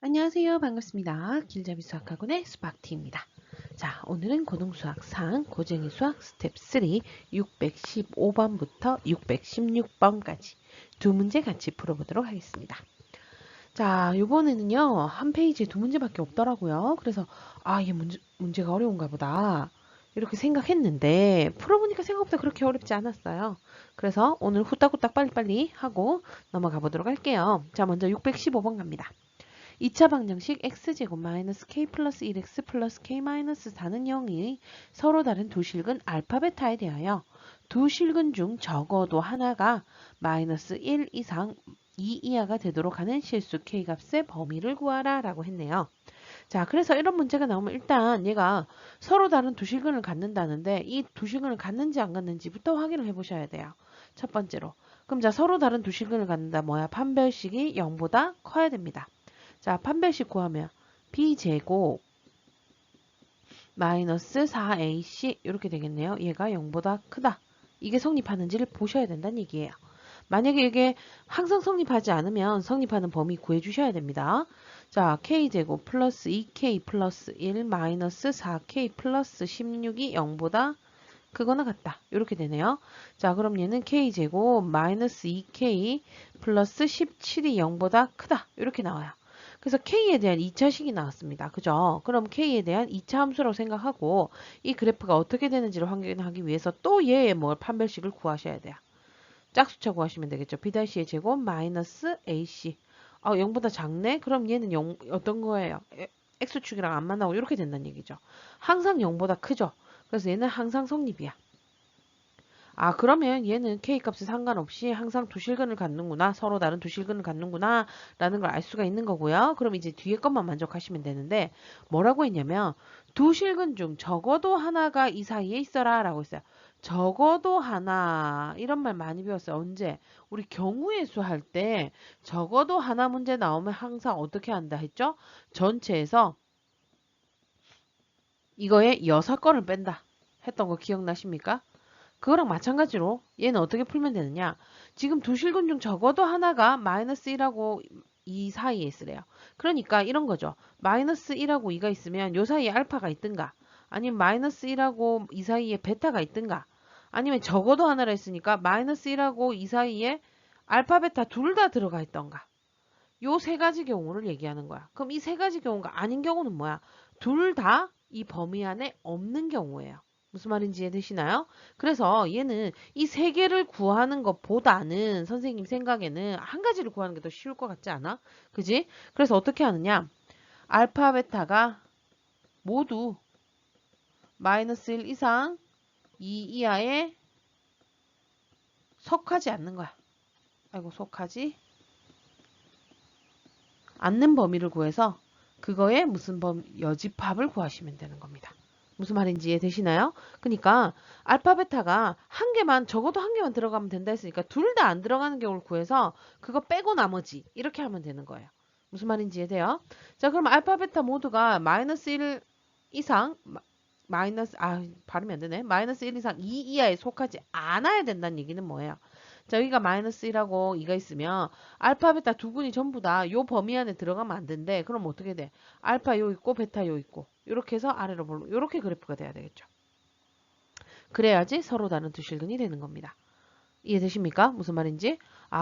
안녕하세요. 반갑습니다. 길잡이 수학학원의 수박티입니다. 자, 오늘은 고등수학 상 고쟁이 수학 스텝 3 615번부터 616번까지 두 문제 같이 풀어보도록 하겠습니다. 자, 요번에는요, 한 페이지에 두 문제밖에 없더라고요. 그래서, 이게 문제가 어려운가 보다. 이렇게 생각했는데, 풀어보니까 생각보다 그렇게 어렵지 않았어요. 그래서 오늘 후딱후딱 빨리빨리 하고 넘어가 보도록 할게요. 자, 먼저 615번 갑니다. 2차 방정식 x제곱 마이너스 k 플러스 1x 플러스 k 마이너스 4는 0이 서로 다른 두 실근 알파 베타에 대하여 두 실근 중 적어도 하나가 마이너스 1 이상 2 이하가 되도록 하는 실수 k 값의 범위를 구하라 라고 했네요. 자, 그래서 이런 문제가 나오면 일단 얘가 서로 다른 두 실근을 갖는다는데 이 두 실근을 갖는지 안 갖는지부터 확인을 해 보셔야 돼요. 첫 번째로. 그럼 자, 서로 다른 두 실근을 갖는다. 뭐야? 판별식이 0보다 커야 됩니다. 자, 판별식 구하면 b제곱 마이너스 4ac 이렇게 되겠네요. 얘가 0보다 크다. 이게 성립하는지를 보셔야 된다는 얘기예요. 만약에 이게 항상 성립하지 않으면 성립하는 범위 구해주셔야 됩니다. 자, k제곱 플러스 2k 플러스 1 마이너스 4k 플러스 16이 0보다 크거나 같다. 이렇게 되네요. 자, 그럼 얘는 k제곱 마이너스 2k 플러스 17이 0보다 크다. 이렇게 나와요. 그래서 k에 대한 2차식이 나왔습니다. 그죠? 그럼 k에 대한 2차 함수라고 생각하고 이 그래프가 어떻게 되는지를 확인하기 위해서 또 얘의 판별식을 구하셔야 돼요. 짝수차 구하시면 되겠죠. b-의 제곱 마이너스 ac. 0보다 작네? 그럼 얘는 0, 어떤 거예요? x축이랑 안 만나고 이렇게 된다는 얘기죠. 항상 0보다 크죠. 그래서 얘는 항상 성립이야. 그러면 얘는 K값에 상관없이 항상 두 실근을 갖는구나. 서로 다른 두 실근을 갖는구나. 라는 걸 알 수가 있는 거고요. 그럼 이제 뒤에 것만 만족하시면 되는데 뭐라고 했냐면 두 실근 중 적어도 하나가 이 사이에 있어라 라고 했어요. 적어도 하나 이런 말 많이 배웠어요. 언제? 우리 경우의 수 할 때 적어도 하나 문제 나오면 항상 어떻게 한다 했죠? 전체에서 이거의 여사건을 뺀다 했던 거 기억나십니까? 그거랑 마찬가지로 얘는 어떻게 풀면 되느냐. 지금 두 실근 중 적어도 하나가 마이너스 1하고 2 사이에 있으래요. 그러니까 이런 거죠. 마이너스 1하고 2가 있으면 요 사이에 알파가 있든가 아니면 마이너스 1하고 2 사이에 베타가 있든가 아니면 적어도 하나라 했으니까 마이너스 1하고 2 사이에 알파 베타 둘 다 들어가 있던가 요 세 가지 경우를 얘기하는 거야. 그럼 이 세 가지 경우가 아닌 경우는 뭐야? 둘 다 이 범위 안에 없는 경우예요. 무슨 말인지 이해되시나요? 그래서 얘는 이 세 개를 구하는 것보다는 선생님 생각에는 한 가지를 구하는 게 더 쉬울 것 같지 않아? 그지? 그래서 어떻게 하느냐? 알파, 베타가 모두 마이너스 1 이상 2 이하에 속하지 않는 거야. 아이고, 속하지 않는 범위를 구해서 그거에 무슨 여집합을 구하시면 되는 겁니다. 무슨 말인지 이해되시나요? 그러니까 알파 베타가 한 개만 적어도 한 개만 들어가면 된다 했으니까 둘 다 안 들어가는 경우를 구해서 그거 빼고 나머지 이렇게 하면 되는 거예요. 무슨 말인지 이해돼요? 자, 그럼 알파 베타 모두가 마이너스 1 이상 발음이 안 되네. 마이너스 1 이상 2 이하에 속하지 않아야 된다는 얘기는 뭐예요? 자, 여기가 마이너스 1하고 2가 있으면 알파, 베타 두 군이 전부 다 요 범위 안에 들어가면 안 된대. 그럼 어떻게 돼? 알파 요 있고 베타 요 있고 이렇게 해서 아래로 볼로 이렇게 그래프가 돼야 되겠죠. 그래야지 서로 다른 두 실근이 되는 겁니다. 이해되십니까? 무슨 말인지?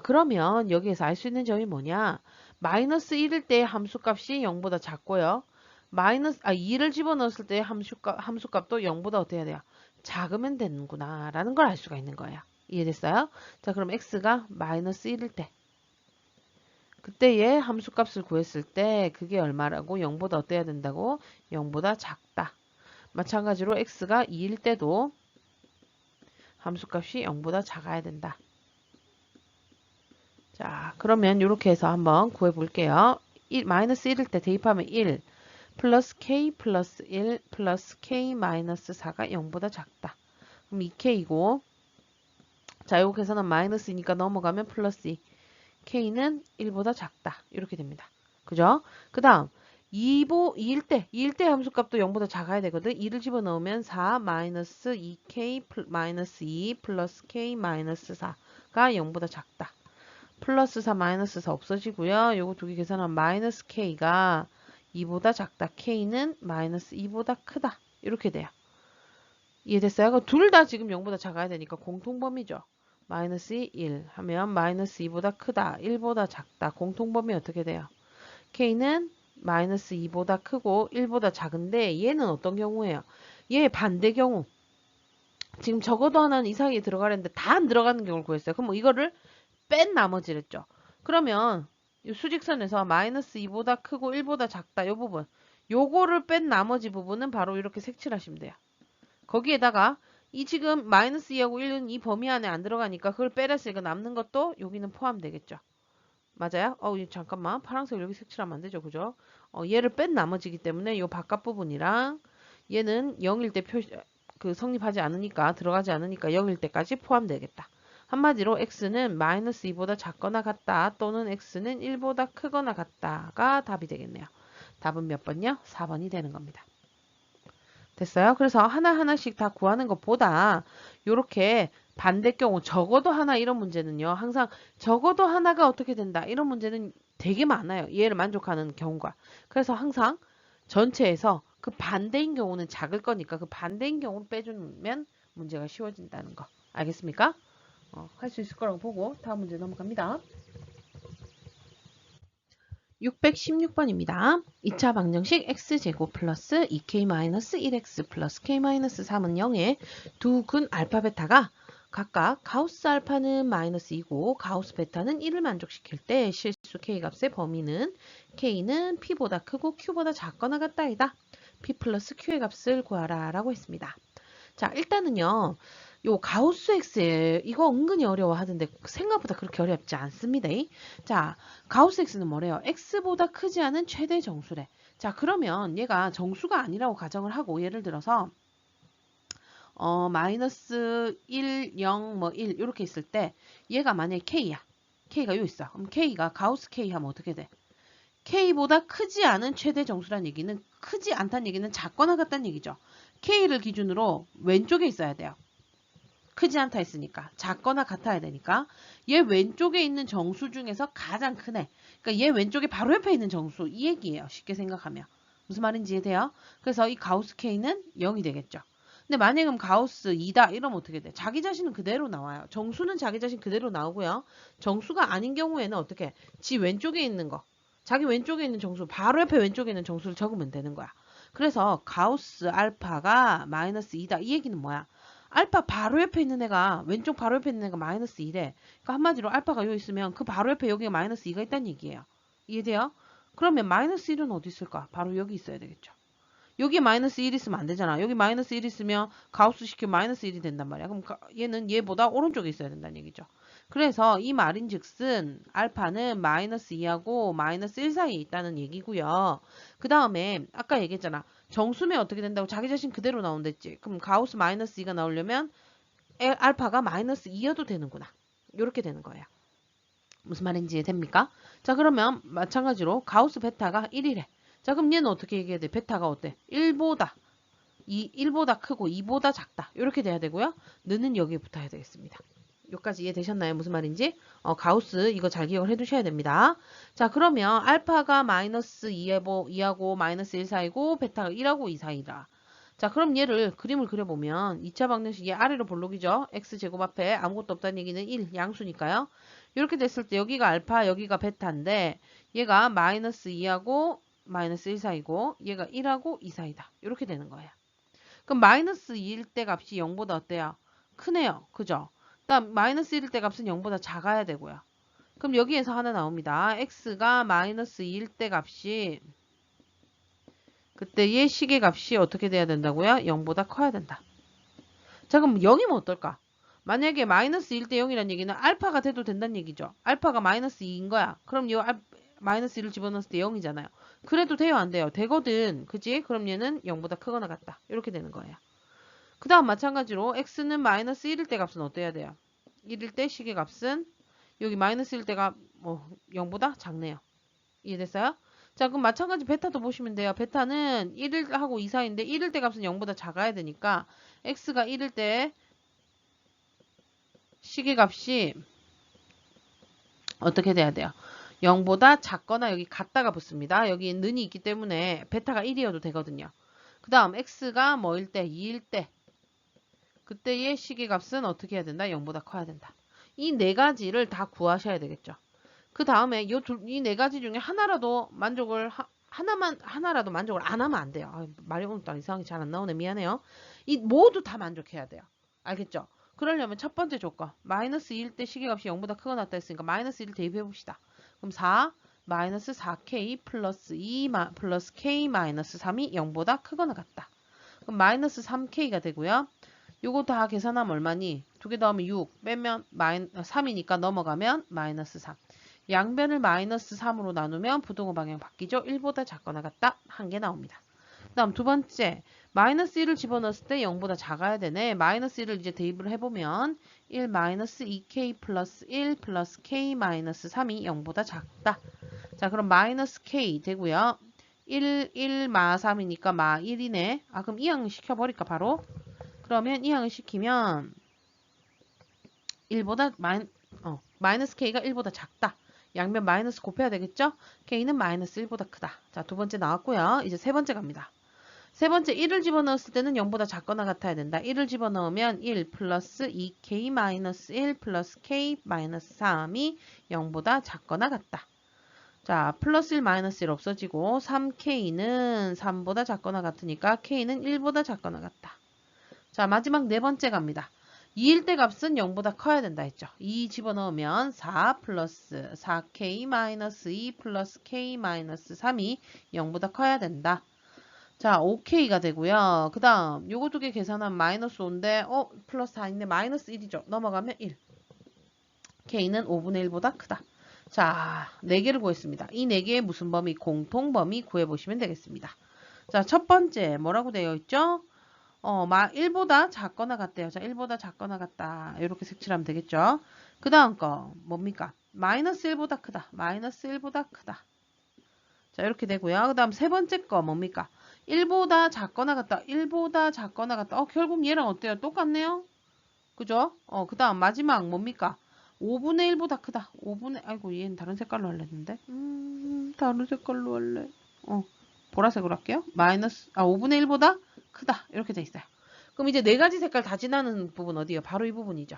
그러면 여기에서 알 수 있는 점이 뭐냐? 마이너스 1일 때 함수값이 0보다 작고요. 2를 집어넣었을 때 함수값도 0보다 어떻게 해야 돼요? 작으면 되는구나 라는 걸 알 수가 있는 거예요. 이해됐어요? 자, 그럼 x가 마이너스 1일 때 그때의 함수값을 구했을 때 그게 얼마라고? 0보다 어때야 된다고? 0보다 작다. 마찬가지로 x가 2일 때도 함수값이 0보다 작아야 된다. 자, 그러면 이렇게 해서 한번 구해 볼게요. 마이너스 1일 때 대입하면 1 플러스 k 플러스 1 플러스 k 마이너스 4가 0보다 작다. 그럼 2k이고 자, 여기서는 마이너스니까 넘어가면 플러스 2. k는 1보다 작다. 이렇게 됩니다. 그죠? 그 다음 2일 때 함수값도 0보다 작아야 되거든. 2를 집어넣으면 4 마이너스 2k 마이너스 2 플러스 k 마이너스 4가 0보다 작다. 플러스 4 마이너스 4 없어지고요. 요거 두 개 계산하면 마이너스 k가 2보다 작다. k는 마이너스 2보다 크다. 이렇게 돼요. 이해됐어요? 둘 다 지금 0보다 작아야 되니까 공통범위죠. 마이너스 1 하면 마이너스 2보다 크다. 1보다 작다. 공통범위 어떻게 돼요? k는 마이너스 2보다 크고 1보다 작은데 얘는 어떤 경우예요? 얘 반대 경우. 지금 적어도 하나는 이 사이에 들어가려는데 다 안 들어가는 경우를 구했어요. 그럼 뭐 이거를 뺀 나머지랬죠. 그러면 이 수직선에서 마이너스 2보다 크고 1보다 작다. 이 부분. 요거를 뺀 나머지 부분은 바로 이렇게 색칠하시면 돼요. 거기에다가 이 지금 마이너스 2하고 1은 이 범위 안에 안 들어가니까 그걸 빼랬으니까 남는 것도 여기는 포함되겠죠. 맞아요? 잠깐만. 파란색 여기 색칠하면 안 되죠. 그죠? 얘를 뺀 나머지기 때문에 이 바깥 부분이랑 얘는 0일 때 성립하지 않으니까 들어가지 않으니까 0일 때까지 포함되겠다. 한마디로 x는 마이너스 2보다 작거나 같다 또는 x는 1보다 크거나 같다가 답이 되겠네요. 답은 몇 번요? 4번이 되는 겁니다. 됐어요? 그래서 하나하나씩 다 구하는 것보다 이렇게 반대 경우 적어도 하나 이런 문제는요. 항상 적어도 하나가 어떻게 된다. 이런 문제는 되게 많아요. 얘를 만족하는 경우가. 그래서 항상 전체에서 그 반대인 경우는 작을 거니까 그 반대인 경우는 빼주면 문제가 쉬워진다는 거. 알겠습니까? 할 수 있을 거라고 보고 다음 문제 넘어갑니다. 616번입니다. 2차 방정식 x제곱 플러스 2k-1x 플러스 k-3은 0의 두 근 알파 베타가 각각 가우스 알파는 마이너스 2고 가우스 베타는 1을 만족시킬 때 실수 k 값의 범위는 k는 p보다 크고 q보다 작거나 같다이다. p 플러스 q의 값을 구하라 라고 했습니다. 자, 일단은요. 요 가우스 X 이거 은근히 어려워하던데 생각보다 그렇게 어렵지 않습니다. 자, 가우스 X는 뭐래요? X보다 크지 않은 최대 정수래. 자, 그러면 얘가 정수가 아니라고 가정을 하고 예를 들어서 마이너스 1, 0, 뭐 1 이렇게 있을 때 얘가 만약에 K야. K가 요 있어. 그럼 K가 가우스 K 하면 어떻게 돼? K보다 크지 않은 최대 정수란 얘기는 크지 않다는 얘기는 작거나 같다는 얘기죠. K를 기준으로 왼쪽에 있어야 돼요. 크지 않다 했으니까 작거나 같아야 되니까 얘 왼쪽에 있는 정수 중에서 가장 크네. 그러니까 얘 왼쪽에 바로 옆에 있는 정수 이 얘기예요. 쉽게 생각하면. 무슨 말인지 이해돼요? 그래서 이 가우스 K는 0이 되겠죠. 근데 만약에 그럼 가우스 2다 이러면 어떻게 돼? 자기 자신은 그대로 나와요. 정수는 자기 자신 그대로 나오고요. 정수가 아닌 경우에는 어떻게? 지 왼쪽에 있는 거. 자기 왼쪽에 있는 정수 바로 옆에 왼쪽에 있는 정수를 적으면 되는 거야. 그래서 가우스 알파가 마이너스 2다. 이 얘기는 뭐야? 알파 바로 옆에 있는 애가 왼쪽 바로 옆에 있는 애가 마이너스 2래. 그러니까 한마디로 알파가 여기 있으면 그 바로 옆에 여기가 마이너스 2가 있다는 얘기예요. 이해돼요? 그러면 마이너스 1은 어디 있을까? 바로 여기 있어야 되겠죠. 여기 마이너스 1 있으면 안 되잖아. 여기 마이너스 1 있으면 가우스 시키면 마이너스 1이 된단 말이야. 그럼 얘는 얘보다 오른쪽에 있어야 된다는 얘기죠. 그래서 이 말인 즉슨 알파는 마이너스 2하고 마이너스 1 사이에 있다는 얘기고요. 그 다음에 아까 얘기했잖아. 정수면 어떻게 된다고 자기 자신 그대로 나온댔지. 그럼 가우스 마이너스 2가 나오려면 알파가 마이너스 2여도 되는구나. 이렇게 되는 거예요. 무슨 말인지 됩니까? 자, 그러면 마찬가지로 가우스 베타가 1이래. 자, 그럼 얘는 어떻게 얘기해야 돼? 베타가 어때? 1보다 크고 2보다 작다. 이렇게 돼야 되고요. 는은 여기에 붙어야 되겠습니다. 여기까지 이해되셨나요? 무슨 말인지? 가우스 이거 잘 기억을 해두셔야 됩니다. 자, 그러면 알파가 마이너스 2하고 마이너스 1 사이고 베타가 1하고 2 사이다. 자, 그럼 얘를 그림을 그려보면 2차 방정식 얘 아래로 볼록이죠? x제곱 앞에 아무것도 없다는 얘기는 1 양수니까요. 이렇게 됐을 때 여기가 알파 여기가 베타인데 얘가 마이너스 2하고 마이너스 1 사이고 얘가 1하고 2 사이다. 이렇게 되는 거예요. 그럼 마이너스 2일 때 값이 0보다 어때요? 크네요. 그죠? 그다음 마이너스 1일 때 값은 0보다 작아야 되고요. 그럼 여기에서 하나 나옵니다. x가 마이너스 2일 때 값이 그때 얘 식의 값이 어떻게 돼야 된다고요? 0보다 커야 된다. 자, 그럼 0이면 어떨까? 만약에 마이너스 1대 0이라는 얘기는 알파가 돼도 된다는 얘기죠. 알파가 마이너스 2인 거야. 그럼 이 마이너스 1을 집어넣었을 때 0이잖아요. 그래도 돼요? 안 돼요? 되거든. 그지? 그럼 얘는 0보다 크거나 같다. 이렇게 되는 거예요. 그 다음 마찬가지로 x는 마이너스 1일 때 값은 어때야 돼요? 1일 때 식의 값은 여기 마이너스 1일 때가 0보다 작네요. 이해됐어요? 자, 그럼 마찬가지 베타도 보시면 돼요. 베타는 1일하고 2 사이인데 1일 때 값은 0보다 작아야 되니까 x가 1일 때 식의 값이 어떻게 돼야 돼요? 0보다 작거나 여기 같다가 붙습니다. 여기 는이 있기 때문에 베타가 1이어도 되거든요. 그 다음 x가 뭐일 때? 2일 때. 그때의 시계값은 어떻게 해야 된다? 0보다 커야 된다. 이 네 가지를 다 구하셔야 되겠죠. 그 다음에 이 네 가지 중에 하나라도 하나라도 만족을 안 하면 안 돼요. 아, 말이 오늘따라 이상하게 잘 안 나오네. 미안해요. 이 모두 다 만족해야 돼요. 알겠죠? 그러려면 첫 번째 조건, 마이너스 2일 때 시계값이 0보다 크거나 같다 했으니까 마이너스 1을 대입해 봅시다. 그럼 4, 마이너스 4k 플러스 2 플러스 k 마이너스 3이 0보다 크거나 같다. 그럼 마이너스 3k가 되고요. 요거 다 계산하면 얼마니? 두 개 더하면 6, 빼면 3이니까 넘어가면 마이너스 3. 양변을 마이너스 3으로 나누면 부동호 방향 바뀌죠. 1보다 작거나 같다. 한 개 나옵니다. 그 다음 두 번째, 마이너스 1을 집어넣었을 때 0보다 작아야 되네. 마이너스 1을 이제 대입을 해보면 1 마이너스 2k 플러스 1 플러스 k 마이너스 3이 0보다 작다. 자, 그럼 마이너스 k 되고요. 1 마 3이니까 마 1이네. 아, 그럼 이항 시켜버릴까 바로? 그러면 이항을 시키면 1보다 마이너스 k가 1보다 작다. 양변 마이너스 곱해야 되겠죠? k는 마이너스 1보다 크다. 자, 두 번째 나왔고요. 이제 세 번째 갑니다. 세 번째 1을 집어넣었을 때는 0보다 작거나 같아야 된다. 1을 집어넣으면 1 플러스 2k 마이너스 1 플러스 k 마이너스 3이 0보다 작거나 같다. 자, 플러스 1 마이너스 1 없어지고 3k는 3보다 작거나 같으니까 k는 1보다 작거나 같다. 자, 마지막 네 번째 갑니다. 2일 때 값은 0보다 커야 된다 했죠. 2 집어넣으면 4 플러스 4k 마이너스 2 플러스 k 마이너스 3이 0보다 커야 된다. 자, 5k가 되고요. 그 다음 요거 두 개 계산하면 마이너스 5인데 플러스 4인데 마이너스 1이죠. 넘어가면 1. k는 5분의 1보다 크다. 자, 4개를 구했습니다. 이 4개의 무슨 범위? 공통범위 구해보시면 되겠습니다. 자, 첫 번째 뭐라고 되어 있죠? 1보다 작거나 같대요. 자, 1보다 작거나 같다. 이렇게 색칠하면 되겠죠. 그 다음 거 뭡니까? 마이너스 1보다 크다. 마이너스 1보다 크다. 자, 이렇게 되고요. 그 다음 세 번째 거 뭡니까? 1보다 작거나 같다. 1보다 작거나 같다. 결국 얘랑 어때요? 똑같네요. 그죠? 그 다음 마지막 뭡니까? 5분의 1보다 크다. 아이고, 얘는 다른 색깔로 할래 했는데. 다른 색깔로 할래. 보라색으로 할게요. 5분의 1보다 크다. 이렇게 돼 있어요. 그럼 이제 네 가지 색깔 다 지나는 부분 어디예요? 바로 이 부분이죠.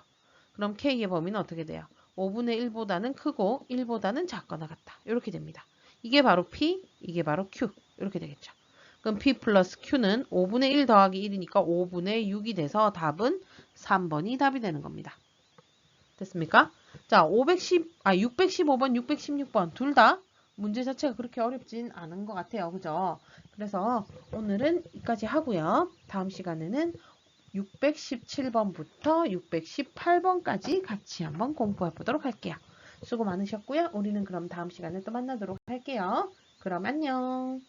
그럼 K의 범위는 어떻게 돼요? 5분의 1보다는 크고 1보다는 작거나 같다. 이렇게 됩니다. 이게 바로 P, 이게 바로 Q. 이렇게 되겠죠. 그럼 P 플러스 Q는 5분의 1 더하기 1이니까 5분의 6이 돼서 답은 3번이 답이 되는 겁니다. 됐습니까? 자, 615번, 616번 둘 다 문제 자체가 그렇게 어렵진 않은 것 같아요. 그죠? 그래서 오늘은 여기까지 하고요. 다음 시간에는 617번부터 618번까지 같이 한번 공부해 보도록 할게요. 수고 많으셨고요. 우리는 그럼 다음 시간에 또 만나도록 할게요. 그럼 안녕.